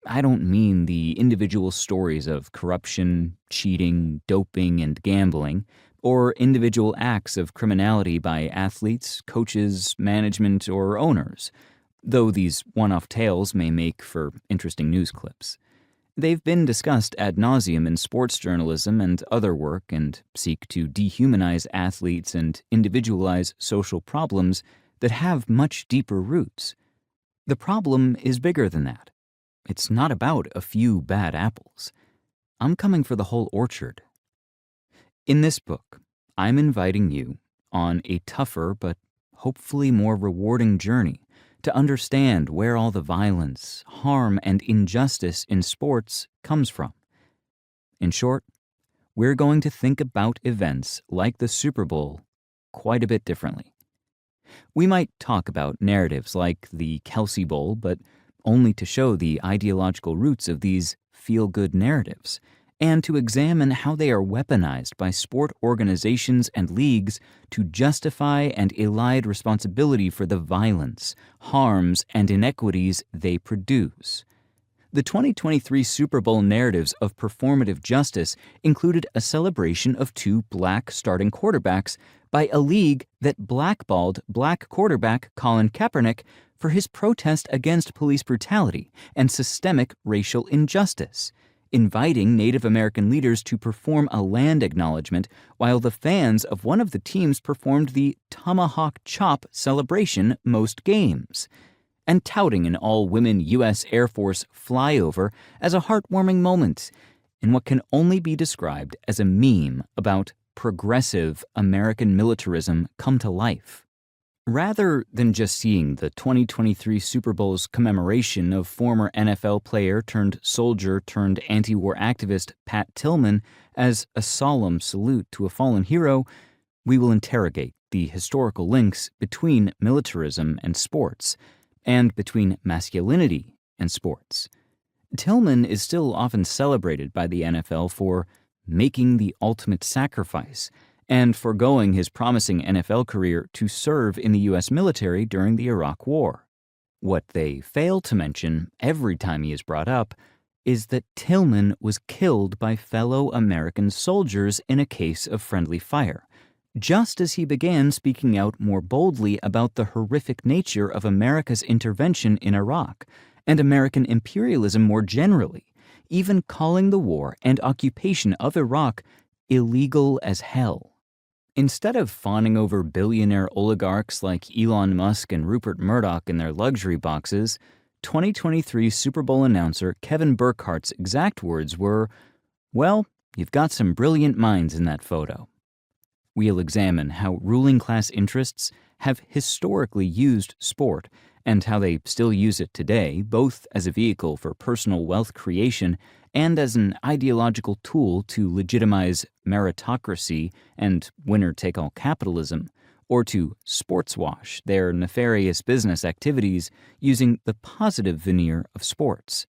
I don't mean the individual stories of corruption, cheating, doping, and gambling, or individual acts of criminality by athletes, coaches, management, or owners, though these one-off tales may make for interesting news clips. They've been discussed ad nauseum in sports journalism and other work and seek to dehumanize athletes and individualize social problems that have much deeper roots. The problem is bigger than that. It's not about a few bad apples. I'm coming for the whole orchard. In this book, I'm inviting you on a tougher but hopefully more rewarding journey to understand where all the violence, harm, and injustice in sports comes from. In short, we're going to think about events like the Super Bowl quite a bit differently. We might talk about narratives like the Kelsey Bowl, but only to show the ideological roots of these feel-good narratives, and to examine how they are weaponized by sport organizations and leagues to justify and elide responsibility for the violence, harms, and inequities they produce. The 2023 Super Bowl narratives of performative justice included a celebration of two black starting quarterbacks by a league that blackballed black quarterback Colin Kaepernick for his protest against police brutality and systemic racial injustice, inviting Native American leaders to perform a land acknowledgement while the fans of one of the teams performed the Tomahawk Chop celebration most games, and touting an all-women U.S. Air Force flyover as a heartwarming moment in what can only be described as a meme about progressive American militarism come to life. Rather than just seeing the 2023 Super Bowl's commemoration of former NFL player turned soldier turned anti-war activist Pat Tillman as a solemn salute to a fallen hero, we will interrogate the historical links between militarism and sports, and between masculinity and sports. Tillman is still often celebrated by the NFL for making the ultimate sacrifice and forgoing his promising NFL career to serve in the U.S. military during the Iraq War. What they fail to mention every time he is brought up is that Tillman was killed by fellow American soldiers in a case of friendly fire, just as he began speaking out more boldly about the horrific nature of America's intervention in Iraq and American imperialism more generally, even calling the war and occupation of Iraq illegal as hell. Instead of fawning over billionaire oligarchs like Elon Musk and Rupert Murdoch in their luxury boxes, 2023 Super Bowl announcer Kevin Burkhardt's exact words were, "Well, you've got some brilliant minds in that photo." We'll examine how ruling class interests have historically used sport and how they still use it today, both as a vehicle for personal wealth creation and as an ideological tool to legitimize meritocracy and winner-take-all capitalism, or to sportswash their nefarious business activities using the positive veneer of sports.